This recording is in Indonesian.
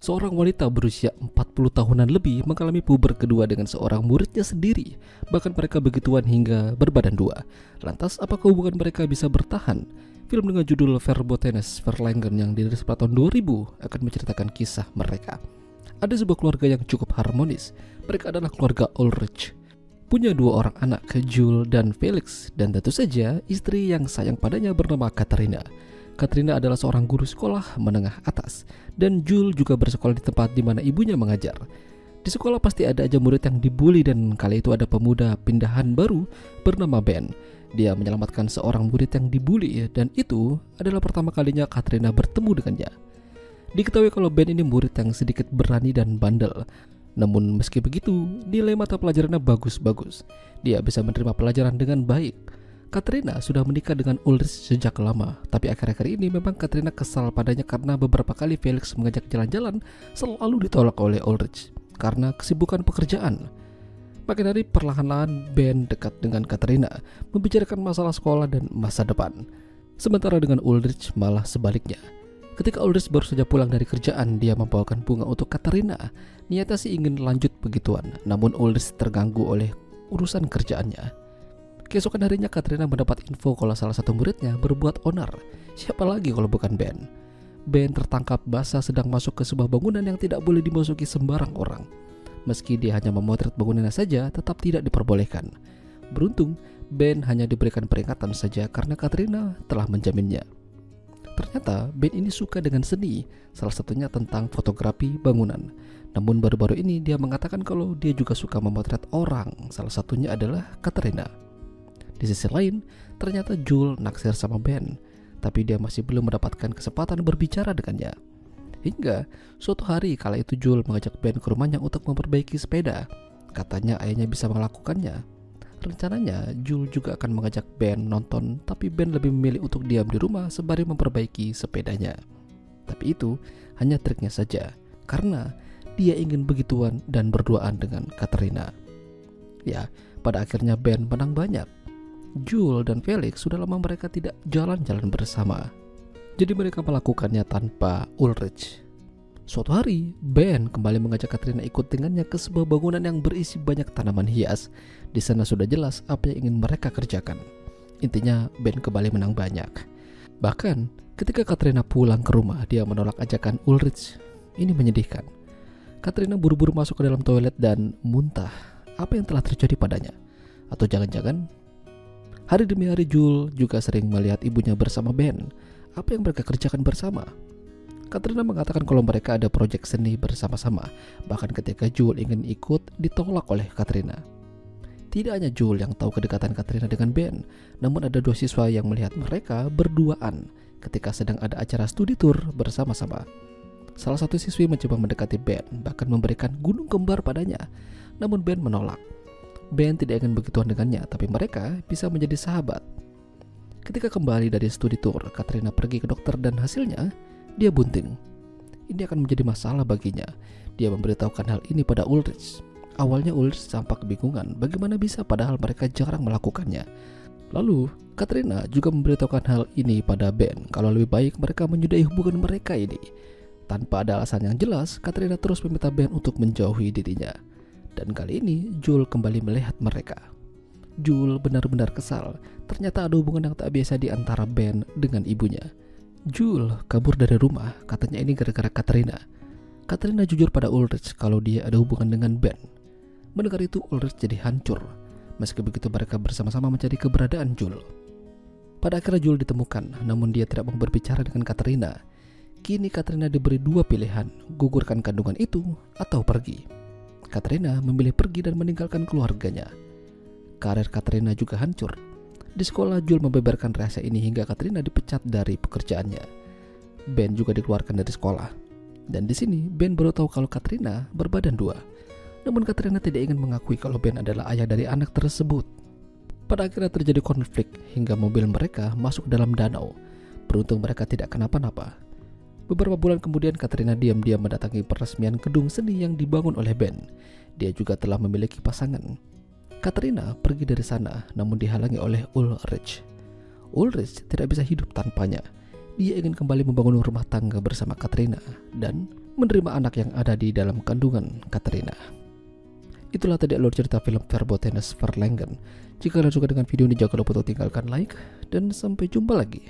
Seorang wanita berusia 40 tahunan lebih mengalami puber kedua dengan seorang muridnya sendiri. Bahkan mereka begituan hingga berbadan dua. Lantas apakah hubungan mereka bisa bertahan? Film dengan judul Verbotenes Verlangen yang dirilis pada tahun 2000 akan menceritakan kisah mereka. Ada sebuah keluarga yang cukup harmonis. Mereka adalah keluarga Ulrich. Punya dua orang anak, Jules dan Felix, dan tentu saja istri yang sayang padanya bernama Katrina. Katrina adalah seorang guru sekolah menengah atas, dan Jules juga bersekolah di tempat di mana ibunya mengajar. Di sekolah pasti ada aja murid yang dibully, dan kali itu ada pemuda pindahan baru bernama Ben. Dia menyelamatkan seorang murid yang dibully, dan itu adalah pertama kalinya Katrina bertemu dengannya. Diketahui kalau Ben ini murid yang sedikit berani dan bandel. Namun meski begitu, nilai mata pelajarannya bagus-bagus. Dia bisa menerima pelajaran dengan baik. Katrina sudah menikah dengan Ulrich sejak lama, tapi akhir-akhir ini memang Katrina kesal padanya karena beberapa kali Felix mengajak jalan-jalan selalu ditolak oleh Ulrich karena kesibukan pekerjaan. Makin hari perlahan-lahan Ben dekat dengan Katrina, membicarakan masalah sekolah dan masa depan. Sementara dengan Ulrich malah sebaliknya. Ketika Ulrich baru saja pulang dari kerjaan, dia membawakan bunga untuk Katrina. Niatnya sih ingin lanjut begituan, namun Ulrich terganggu oleh urusan kerjaannya. Keesokan harinya Katrina mendapat info kalau salah satu muridnya berbuat onar. Siapa lagi kalau bukan Ben? Ben tertangkap basah sedang masuk ke sebuah bangunan yang tidak boleh dimasuki sembarang orang. Meski dia hanya memotret bangunannya saja, tetap tidak diperbolehkan. Beruntung, Ben hanya diberikan peringatan saja karena Katrina telah menjaminnya. Ternyata Ben ini suka dengan seni, salah satunya tentang fotografi bangunan. Namun baru-baru ini dia mengatakan kalau dia juga suka memotret orang, salah satunya adalah Katrina. Di sisi lain, ternyata Jules naksir sama Ben, tapi dia masih belum mendapatkan kesempatan berbicara dengannya. Hingga suatu hari kala itu Jules mengajak Ben ke rumahnya untuk memperbaiki sepeda. Katanya ayahnya bisa melakukannya. Rencananya Jules juga akan mengajak Ben nonton, tapi Ben lebih memilih untuk diam di rumah sembari memperbaiki sepedanya. Tapi itu hanya triknya saja, karena dia ingin begituan dan berduaan dengan Katrina. Ya, pada akhirnya Ben menang banyak. Jules dan Felix sudah lama mereka tidak jalan-jalan bersama. Jadi mereka melakukannya tanpa Ulrich. Suatu hari, Ben kembali mengajak Katrina ikut dengannya ke sebuah bangunan yang berisi banyak tanaman hias. Di sana sudah jelas apa yang ingin mereka kerjakan. Intinya, Ben kembali menang banyak. Bahkan, ketika Katrina pulang ke rumah, dia menolak ajakan Ulrich. Ini menyedihkan. Katrina buru-buru masuk ke dalam toilet dan muntah. Apa yang telah terjadi padanya? Atau jangan-jangan hari demi hari Jules juga sering melihat ibunya bersama Ben. Apa yang mereka kerjakan bersama? Katrina mengatakan kalau mereka ada proyek seni bersama-sama. Bahkan ketika Jules ingin ikut, ditolak oleh Katrina. Tidak hanya Jules yang tahu kedekatan Katrina dengan Ben, namun ada dua siswa yang melihat mereka berduaan ketika sedang ada acara studi tour bersama-sama. Salah satu siswi mencoba mendekati Ben, bahkan memberikan gunung kembar padanya. Namun Ben menolak. Ben tidak ingin begituan dengannya, tapi mereka bisa menjadi sahabat. Ketika kembali dari studi tour, Katrina pergi ke dokter dan hasilnya, dia bunting. Ini akan menjadi masalah baginya. Dia memberitahukan hal ini pada Ulrich. Awalnya Ulrich tampak kebingungan, bagaimana bisa padahal mereka jarang melakukannya. Lalu, Katrina juga memberitahukan hal ini pada Ben, kalau lebih baik mereka menyudahi hubungan mereka ini. Tanpa ada alasan yang jelas, Katrina terus meminta Ben untuk menjauhi dirinya. Dan kali ini Jules kembali melihat mereka. Jules benar-benar kesal. Ternyata ada hubungan yang tak biasa di antara Ben dengan ibunya. Jules kabur dari rumah, katanya ini gara-gara Katrina. Katrina jujur pada Ulrich kalau dia ada hubungan dengan Ben. Mendengar itu Ulrich jadi hancur. Meski begitu mereka bersama-sama mencari keberadaan Jules. Pada akhirnya Jules ditemukan, namun dia tidak mau berbicara dengan Katrina. Kini Katrina diberi dua pilihan, gugurkan kandungan itu atau pergi. Katrina memilih pergi dan meninggalkan keluarganya. Karir Katrina juga hancur. Di sekolah Jules membeberkan rahasia ini hingga Katrina dipecat dari pekerjaannya. Ben juga dikeluarkan dari sekolah. Dan di sini Ben baru tahu kalau Katrina berbadan dua. Namun Katrina tidak ingin mengakui kalau Ben adalah ayah dari anak tersebut. Pada akhirnya terjadi konflik hingga mobil mereka masuk dalam danau. Beruntung mereka tidak kenapa-napa. Beberapa bulan kemudian Katrina diam-diam mendatangi peresmian gedung seni yang dibangun oleh Ben. Dia juga telah memiliki pasangan. Katrina pergi dari sana namun dihalangi oleh Ulrich. Ulrich tidak bisa hidup tanpanya. Dia ingin kembali membangun rumah tangga bersama Katrina dan menerima anak yang ada di dalam kandungan Katrina. Itulah tadi alur cerita film Verbotenes Verlangen. Jika kalian suka dengan video ini, jangan lupa untuk tinggalkan like, dan sampai jumpa lagi.